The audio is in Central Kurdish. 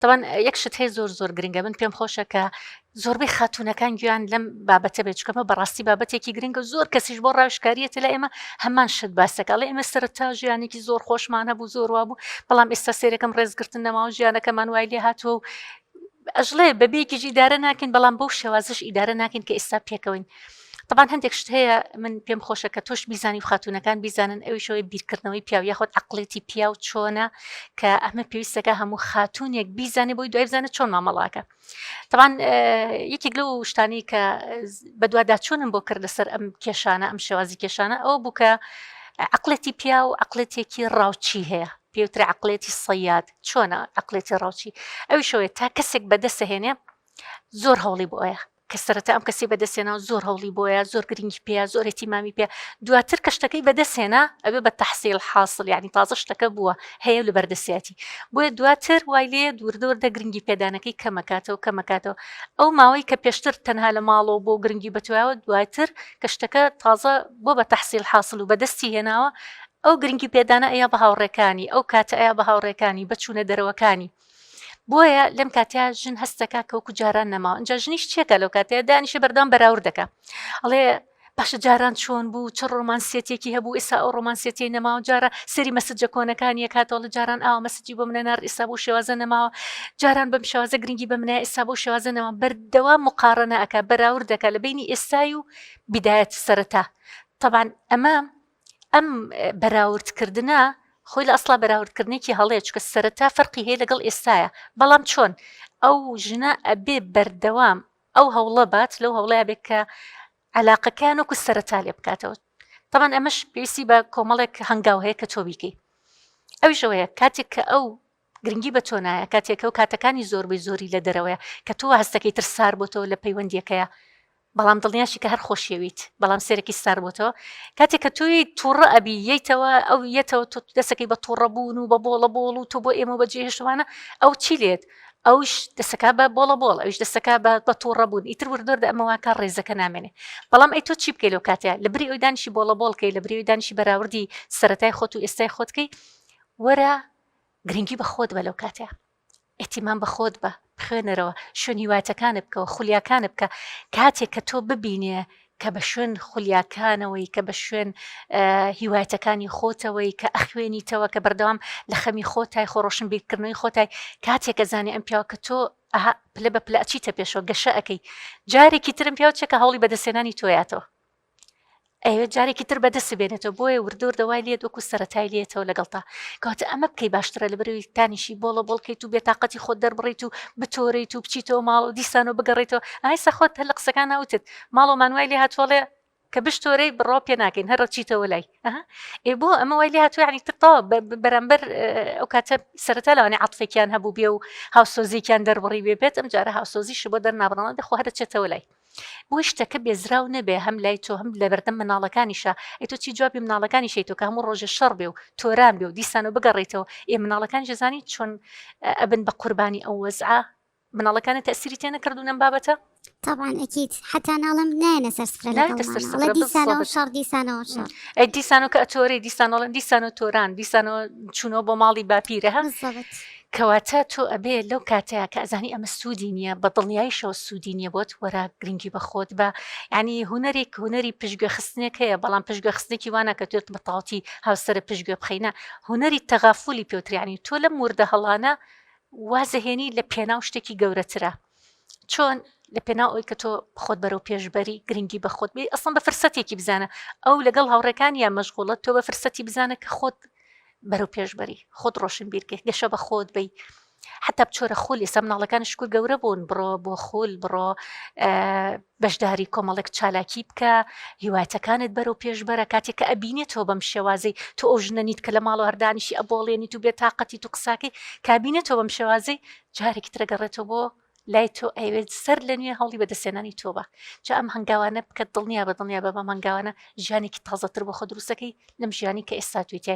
طبعا یەکشت هەیە زۆر گرنگە من پێم خۆشە کە زۆربەی خاتونەکان گویان لەم بابەتە بێت چکەمە بەڕاستی بابەتێکی گرنگە زۆر کەسیش بۆ ڕاوشکاریەتە لە ئێمە هەمان شت باسەکەڵێ ئێمە سەرەتا ژیانێکی زۆر خۆشمان هەبوو زۆر وابوو بەڵام ئێستا سێرەکەم ڕێزگرتن نەماوە ژیانەکەمان وای لێ هاتووە و ئەژڵێ بەبێکیش ئیدارە ناکەین بەڵام بەو شێوازش ئیدارە ناکەین کە ئێستا پێکەوەین. طبعاً هەندێک شت هەیە من پێم خۆشە کە تۆش بیزانی و خاتونەکان بیزانن ئەویشەوەی بیرکردنەوەی پیاو یاخۆت عەقڵێتی پیاو چۆنە کە ئەمە پێویستەکە هەموو خاتونێک بیزانێ بۆی دوای بزانێت چۆن مامەڵاکە. طبعاً یەکێک لەو شتانی کە بەدواداچوونم بۆ کرد لەسەر ئەم کێشانە ئەم شێوازی کێشانە ئەوە بوو کە عەقڵێتی پیاو عەقڵێتێکی ڕاوچی هەیە پێوترە عەقڵێتی سەیاد. چۆنە عەقڵێتی ڕاوچی؟ ئەویشەوەی تا کەسێک بەدەستەهێنێ زۆر هەوڵی بۆیە کە سەرەتا ئەم کەسی بەدەستێنەوە زۆر هەوڵی بۆیە زۆر گرنگی پێە زۆر ئێتیمامی پێ دواتر کە شتەکەی بەدەستێنا ئەوێ بە تەحسیل حاصل یعنی تازە شتەکە بووە هەیە لە بەردەستیاتی بۆیە دواتر وای لێ دووردە گرنگی پێدانەکەی کەمەکاتەوە ئەو ماوەی کە پێشتر تەنها لە ماڵەوە بۆ گرنگی بەتوایەوە دواتر کە شتەکە تازە بۆ بە تەحسیل حاصل و بەدەستی هێناوە ئەو گرنگی پێدانە ئەیە بە هاوڕێکانی ئەو کاتە ئەیە بە هاوڕێکانی بەچوونە دەرەوەکانی. بۆیە لەم کاتیا ژن هەستەکە کەوکو جاران نەماوە ئەجا ژنیش چێکە لەو کاتەیە دانیشە بەردەوام بەراورد دەکە ئەڵێ باشە جاران چۆن بوو چ ڕۆمانسیەتێکی هەبوو ئێستا ئەو ڕۆمانسیەتی نەماوە جارە سەری مەسجە کۆنەکانی کاتەوە لە جاران ئاوا مەسجی بۆ منە نار ئێستا بۆ شێوازە نەماوە جاران بەم شێوازە گرنگی بە منە ئێستا بۆ شێوازە نەما بەردەوام مقارنە ئەکا بەراورد دەکە لە بینی ئێستای و بدایەت سەرەتا. طبعاً ئەم بەراوردکردنە خۆی لە ئەسڵا بەراوردکردنێکی هەڵەیە چکە سەرەتا فەرقی هەیە لەگەڵ ئێستایە بەڵام چۆن ئەو ژنە ئەبێ بەردەوام ئەو هەوڵە بات لەو هەوڵەیە بێت کە عەلاقەکان وەکو سەرەتا لێ بکاتەوە. طبعاً ئەمەش پێویستی بە کۆمەڵێک هەنگاو هەیە کە تۆ بیکەی. ئەویشەوەیە کاتێک کە ئەو گرنگی بە تۆ نایە کاتێک ئەو کاتەکانی زۆربەی زۆری لە دەرەوەیە کە تۆ هەستەکەی تر سار بۆتەوە لە پەیوەندیەکەیە بەڵام دڵنیاشی کە هەر خۆشیەویت بەڵام سێرەکی سار بۆتەوە کاتێک کە توی تووڕە ئەبی یەیتەوە ئەو یەتەوە تۆ دەسەکەی بە تووڕەبوون و بە بۆڵە بۆڵ و تۆ بۆ ئێمە بەجێهێشتوانە ئەو چی لێت ئەوش دەسەکە بە بۆڵە بۆڵ ئەوش دەسەکە بە تووڕەبوون ئیتر وردۆر ئەمەواکە ڕێزەکە نامێنێ بەڵام ئەی تۆ چی بکەی لەو کاتەیە لە بری ئەوی دانیشی بۆڵە بۆڵکەی لە بری ئەوی دانیشی بەراوردی سەرەتای خۆت و ئێستای خۆتکەی وەرە گرنگی بە خۆت بە لەو کاتەیە ئێتیمان بە خۆت بە بخوێنەرەوە شوێن هیواتەکانت بکەوە خولیاکانت بکە کاتێک کە تۆ ببینێ کە بە شوێن خولیاکانەوەی کە بە شوێن هیوایەتەکانی خۆتەوەی کە ئەخوێنیتەوە کە بەردەوام لە خەمی خۆتای خۆڕۆشن بیرکردنەوەی خۆتای کاتێکە زانێ ئەم پیاوە کە تۆ پلە بە پلە ئەچیتە پێشەوە گەشە ئەەکەی جارێکی ترم پیاوە چێکە هەوڵی بەدەستێنانی تۆیاتەوە ئەوێ جارێکی تر بەدەست بێنێتەوە بۆیە وردۆر دەوای لێت وەکو سەرەتای لێتەوە لەگەڵتا کاتە ئەمە بکەی باشترە لە بەرەوەی تانیشی بۆڵە بۆڵکەیت و بێتاقەتی خۆت دەربڕیت و بتۆڕیت و بچیتەوە ماڵ و دیسانەوە بگەڕێتەوە ئایسا خۆت هەر لە قسەکان ناوتت ماڵۆمان وای لێ هاتوڵێ کە بشتۆرەی بڕۆ پێ ناکەین هەر ڕچیتەوە لای ئێ بۆ ئەمە وای لێ هاتووە عنی ترتەوە بەرامبەر ئەو کاتە سەرەتا لەوانێ عەتفێکیان هەبوو بێ و هاوسۆزییان دەربڕی بێت ئەم جارە هاوسۆزیش بۆ دەرنابڕەوە دەخۆ هەرچێتەوە لای بۆی شتەکە بێزراو نەبێ هەم لای تۆ هەم لە بەردەم مناڵەکانیشە ئەی تۆ چی جوابی مناڵەکانی شەیتۆ کە هەموو ڕۆژە شەڕ بێ و تۆران بێ و دیسانەوە بگەڕێتەوە ئێ مناڵەکان ژەزانی چۆن ئەبن بە قوربانی ئەو وەزعە مناڵەکانە تەسیری تێ نەکردوون ئەم بابەتە؟ طبعا ئەکید حتا ناڵم نایەنە سەر سفرە لەگەڵ دیسانەوە شەڕ دیسانەوە شەڕ ئەی دیسانەوە کە ئەتۆری دیسانۆڵن دیسانە تۆران دیسانەوە چوونەوە بۆ ماڵی باپیرە هەم کەواتە تۆ ئەبێ لەو کاتەیە کە ئەزانی ئەمە سوودی نییە بە دڵنیاییشەوە سوودی نییە بۆت وەرە گرنگی بە خۆت بە ینی هوەری پشتگوێ خستنێک هەیە بەڵام پشتگوێ خستێکی وانە کە توێت بە تاڵی هاوسەرە پشتگوێ بخەینە هوەری تەغافولی پێوتریانی تۆ لەم وردە هەڵانە وازەهێنی لە پێناو شتێکی گەورەترە چۆن لە پێناو ئەوی کە تۆ خۆت بەرەو پێشبەری گرنگی بە خۆت بێ ئەسڵ بە فرسەتێکی بزانە ئەو لەگەڵ هاوڕێکان یا مەشغوڵەت تۆ بە فرسەتی بزانە کە خۆت بەرەو پێشبەری خۆت ڕۆشن بیرکە گەشە بە خۆت بی حتا بچۆرە خۆل ئێستا مناڵەکان شکور گەورە بوون بڕۆ بۆ خۆل بڕۆ بەشداری کۆمەڵێک چالاکی بکە هیوایەتەکانت بەرەو پێشبەرە کاتێک کە ئەبینێتەوە بەم شێوازەی تۆ ئەو ژنەنیت کە لە ماڵ و هەردانیشی ئەبۆڵێنیت و بێتاقەتی تو قساکەی کابینێتەوە بەم شێوازەی جارێکی ترەگەڕێتەوە بۆ لای تۆ ئەوێت سەر لە نوێ هەڵی بەدەستێنانی تۆ بە جا ئەم هەنگاوانە بکە دڵنیا بە هەنگاوانە ژیانێکی تازەتر بۆ خۆ دروستەکەی لەم ژیانی کە ئێستا توێتای